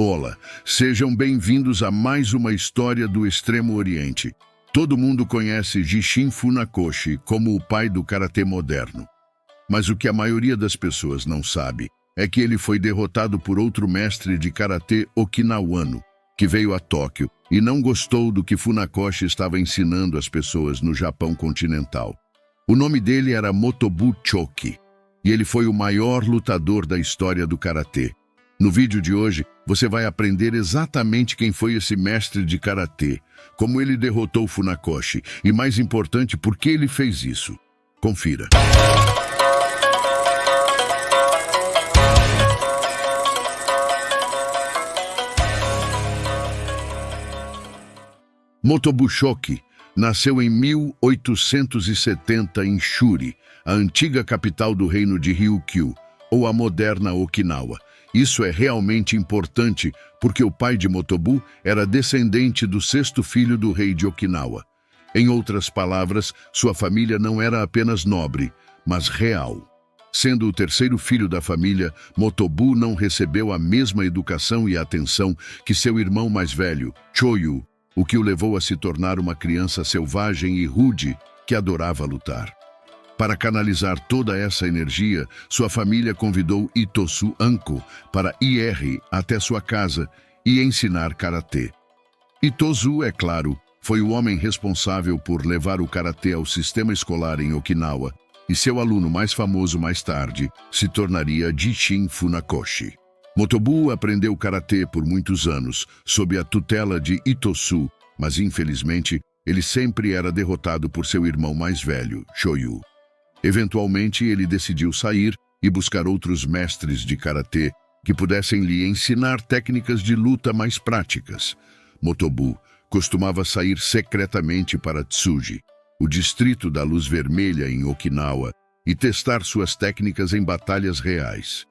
Olá, sejam bem-vindos a mais uma história do Extremo Oriente. Todo mundo conhece Gishin Funakoshi como o pai do karatê moderno. Mas o que a maioria das pessoas não sabe é que ele foi derrotado por outro mestre de karatê okinawano, que veio a Tóquio e não gostou do que Funakoshi estava ensinando às pessoas no Japão continental. O nome dele era Motobu Choki, e ele foi o maior lutador da história do karatê. No vídeo de hoje, você vai aprender exatamente quem foi esse mestre de karatê, como ele derrotou Funakoshi e, mais importante, por que ele fez isso. Confira. Motobu Choki nasceu em 1870 em Shuri, a antiga capital do reino de Ryukyu, ou a moderna Okinawa. Isso é realmente importante porque o pai de Motobu era descendente do sexto filho do rei de Okinawa. Em outras palavras, sua família não era apenas nobre, mas real. Sendo o terceiro filho da família, Motobu não recebeu a mesma educação e atenção que seu irmão mais velho, Choyu, o que o levou a se tornar uma criança selvagem e rude que adorava lutar. Para canalizar toda essa energia, sua família convidou Itosu Anko para ir até sua casa e ensinar karatê. Itosu, é claro, foi o homem responsável por levar o karatê ao sistema escolar em Okinawa, e seu aluno mais famoso mais tarde se tornaria Gishin Funakoshi. Motobu aprendeu karatê por muitos anos, sob a tutela de Itosu, mas infelizmente ele sempre era derrotado por seu irmão mais velho, Choyu. Eventualmente, ele decidiu sair e buscar outros mestres de karatê que pudessem lhe ensinar técnicas de luta mais práticas. Motobu costumava sair secretamente para Tsuji, o distrito da Luz Vermelha em Okinawa, e testar suas técnicas em batalhas reais.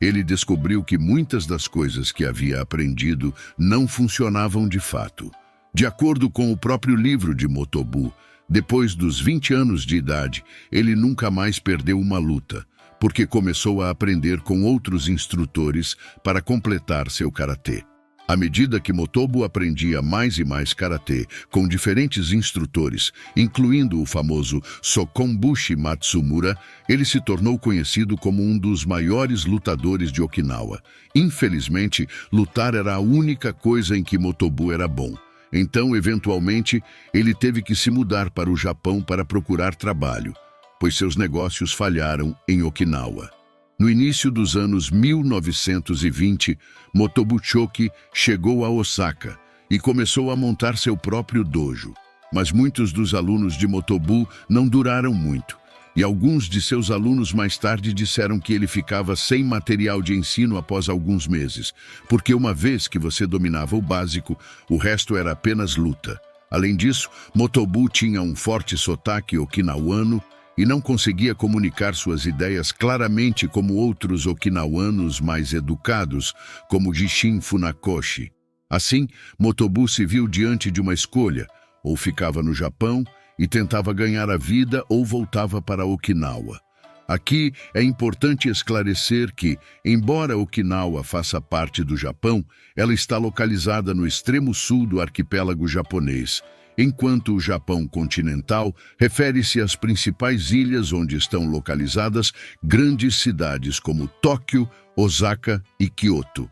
Ele descobriu que muitas das coisas que havia aprendido não funcionavam de fato. De acordo com o próprio livro de Motobu, depois dos 20 anos de idade, ele nunca mais perdeu uma luta, porque começou a aprender com outros instrutores para completar seu karatê. À medida que Motobu aprendia mais e mais karatê com diferentes instrutores, incluindo o famoso Sokonbushi Matsumura, ele se tornou conhecido como um dos maiores lutadores de Okinawa. Infelizmente, lutar era a única coisa em que Motobu era bom. Então, eventualmente, ele teve que se mudar para o Japão para procurar trabalho, pois seus negócios falharam em Okinawa. No início dos anos 1920, Motobu Choki chegou a Osaka e começou a montar seu próprio dojo. Mas muitos dos alunos de Motobu não duraram muito, e alguns de seus alunos mais tarde disseram que ele ficava sem material de ensino após alguns meses, porque uma vez que você dominava o básico, o resto era apenas luta. Além disso, Motobu tinha um forte sotaque okinawano e não conseguia comunicar suas ideias claramente como outros okinawanos mais educados, como Gishin Funakoshi. Assim, Motobu se viu diante de uma escolha: ou ficava no Japão e tentava ganhar a vida ou voltava para Okinawa. Aqui é importante esclarecer que, embora Okinawa faça parte do Japão, ela está localizada no extremo sul do arquipélago japonês, enquanto o Japão continental refere-se às principais ilhas onde estão localizadas grandes cidades como Tóquio, Osaka e Kyoto.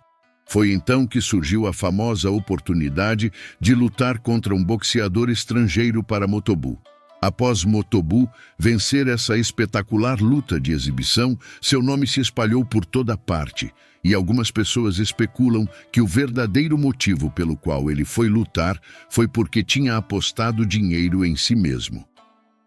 Foi então que surgiu a famosa oportunidade de lutar contra um boxeador estrangeiro para Motobu. Após Motobu vencer essa espetacular luta de exibição, seu nome se espalhou por toda parte, e algumas pessoas especulam que o verdadeiro motivo pelo qual ele foi lutar foi porque tinha apostado dinheiro em si mesmo.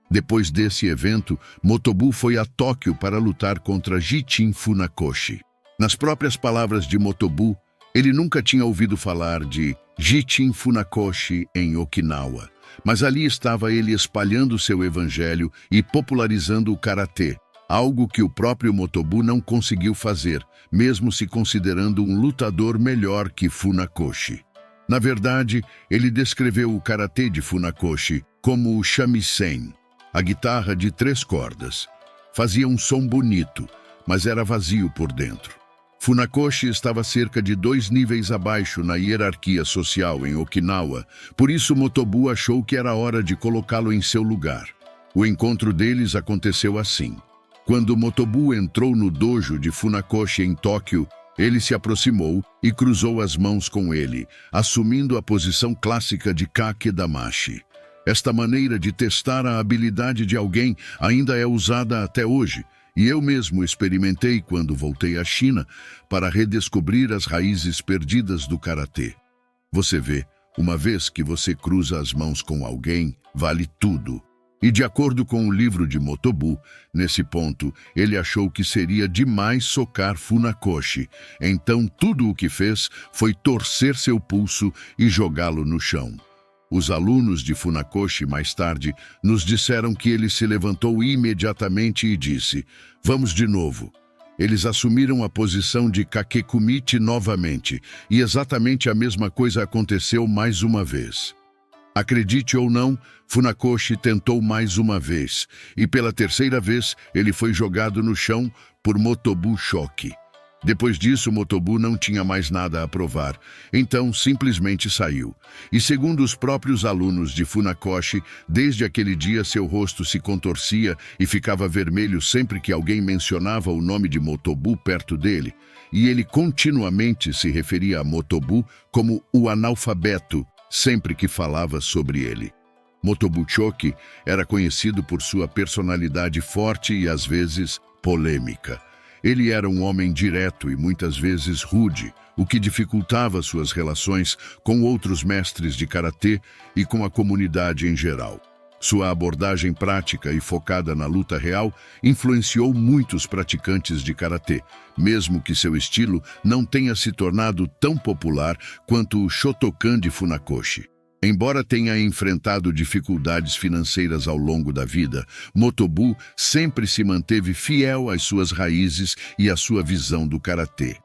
Depois desse evento, Motobu foi a Tóquio para lutar contra Gishin Funakoshi. Nas próprias palavras de Motobu, ele nunca tinha ouvido falar de Gishin Funakoshi em Okinawa, mas ali estava ele espalhando seu evangelho e popularizando o karatê, algo que o próprio Motobu não conseguiu fazer, mesmo se considerando um lutador melhor que Funakoshi. Na verdade, ele descreveu o karatê de Funakoshi como o shamisen, a guitarra de 3 cordas. Fazia um som bonito, mas era vazio por dentro. Funakoshi estava cerca de 2 níveis abaixo na hierarquia social em Okinawa, por isso Motobu achou que era hora de colocá-lo em seu lugar. O encontro deles aconteceu assim. Quando Motobu entrou no dojo de Funakoshi em Tóquio, ele se aproximou e cruzou as mãos com ele, assumindo a posição clássica de Kakedamashi. Esta maneira de testar a habilidade de alguém ainda é usada até hoje, e eu mesmo experimentei quando voltei à China para redescobrir as raízes perdidas do karatê. Você vê, uma vez que você cruza as mãos com alguém, vale tudo. E de acordo com o livro de Motobu, nesse ponto, ele achou que seria demais socar Funakoshi. Então tudo o que fez foi torcer seu pulso e jogá-lo no chão. Os alunos de Funakoshi, mais tarde, nos disseram que ele se levantou imediatamente e disse: "Vamos de novo." Eles assumiram a posição de Kakekumichi novamente, e exatamente a mesma coisa aconteceu mais uma vez. Acredite ou não, Funakoshi tentou mais uma vez, e pela terceira vez ele foi jogado no chão por Motobu Shoki. Depois disso, Motobu não tinha mais nada a provar, então simplesmente saiu. E segundo os próprios alunos de Funakoshi, desde aquele dia seu rosto se contorcia e ficava vermelho sempre que alguém mencionava o nome de Motobu perto dele, e ele continuamente se referia a Motobu como o analfabeto, sempre que falava sobre ele. Motobu Shoki era conhecido por sua personalidade forte e às vezes polêmica. Ele era um homem direto e muitas vezes rude, o que dificultava suas relações com outros mestres de karatê e com a comunidade em geral. Sua abordagem prática e focada na luta real influenciou muitos praticantes de karatê, mesmo que seu estilo não tenha se tornado tão popular quanto o Shotokan de Funakoshi. Embora tenha enfrentado dificuldades financeiras ao longo da vida, Motobu sempre se manteve fiel às suas raízes e à sua visão do karatê.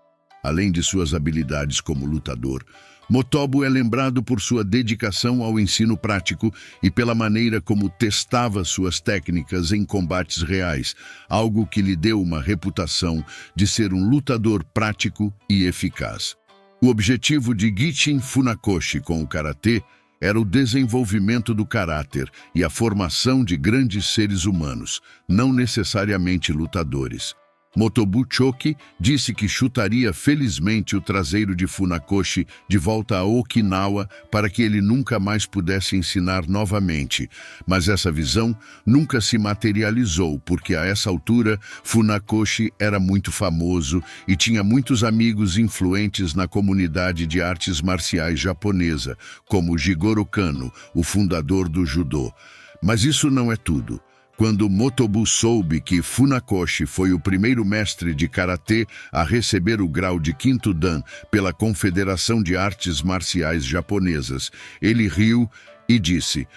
Além de suas habilidades como lutador, Motobu é lembrado por sua dedicação ao ensino prático e pela maneira como testava suas técnicas em combates reais, algo que lhe deu uma reputação de ser um lutador prático e eficaz. O objetivo de Gichin Funakoshi com o karatê era o desenvolvimento do caráter e a formação de grandes seres humanos, não necessariamente lutadores. Motobu Shoki disse que chutaria felizmente o traseiro de Funakoshi de volta a Okinawa para que ele nunca mais pudesse ensinar novamente, mas essa visão nunca se materializou porque a essa altura Funakoshi era muito famoso e tinha muitos amigos influentes na comunidade de artes marciais japonesa, como Jigoro Kano, o fundador do judô. Mas isso não é tudo. Quando Motobu soube que Funakoshi foi o primeiro mestre de karatê a receber o grau de 5º Dan pela Confederação de Artes Marciais Japonesas, ele riu e disse: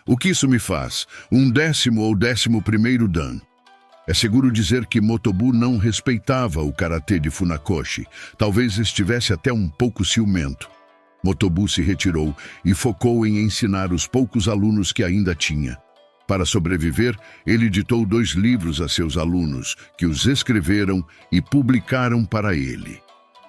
o que isso me faz? Um 10º ou 11º Dan?" É seguro dizer que Motobu não respeitava o karatê de Funakoshi, talvez estivesse até um pouco ciumento. Motobu se retirou e focou em ensinar os poucos alunos que ainda tinha. Para sobreviver, ele ditou 2 livros a seus alunos, que os escreveram e publicaram para ele.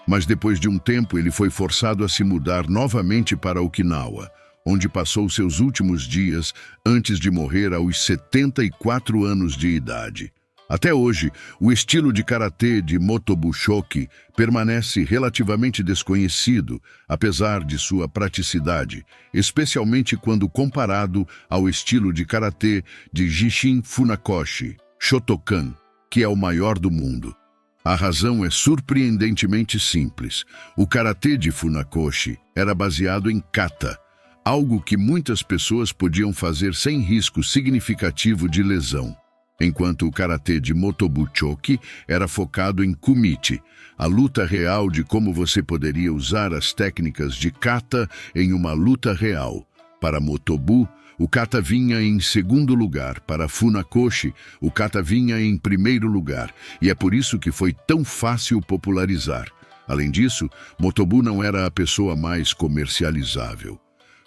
Mas depois de um tempo, ele foi forçado a se mudar novamente para Okinawa, onde passou seus últimos dias antes de morrer aos 74 anos de idade. Até hoje, o estilo de karatê de Motobu Shoki permanece relativamente desconhecido, apesar de sua praticidade, especialmente quando comparado ao estilo de karatê de Gichin Funakoshi, Shotokan, que é o maior do mundo. A razão é surpreendentemente simples. O karatê de Funakoshi era baseado em kata, algo que muitas pessoas podiam fazer sem risco significativo de lesão, enquanto o karatê de Motobu Shoki era focado em kumichi, a luta real de como você poderia usar as técnicas de kata em uma luta real. Para Motobu, o kata vinha em 2º lugar, para Funakoshi, o kata vinha em 1º lugar, e é por isso que foi tão fácil popularizar. Além disso, Motobu não era a pessoa mais comercializável.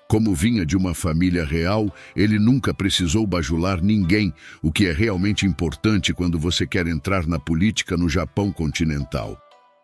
Como vinha de uma família real, ele nunca precisou bajular ninguém, o que é realmente importante quando você quer entrar na política no Japão continental.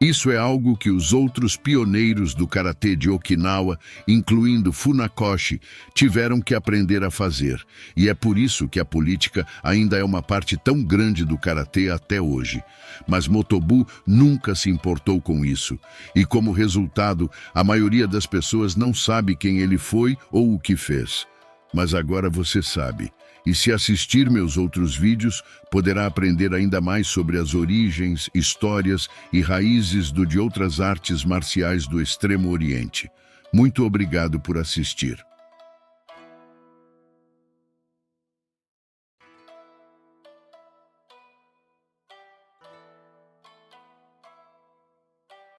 Isso é algo que os outros pioneiros do karatê de Okinawa, incluindo Funakoshi, tiveram que aprender a fazer. E é por isso que a política ainda é uma parte tão grande do karatê até hoje. Mas Motobu nunca se importou com isso. E como resultado, a maioria das pessoas não sabe quem ele foi ou o que fez. Mas agora você sabe. E se assistir meus outros vídeos, poderá aprender ainda mais sobre as origens, histórias e raízes de outras artes marciais do Extremo Oriente. Muito obrigado por assistir.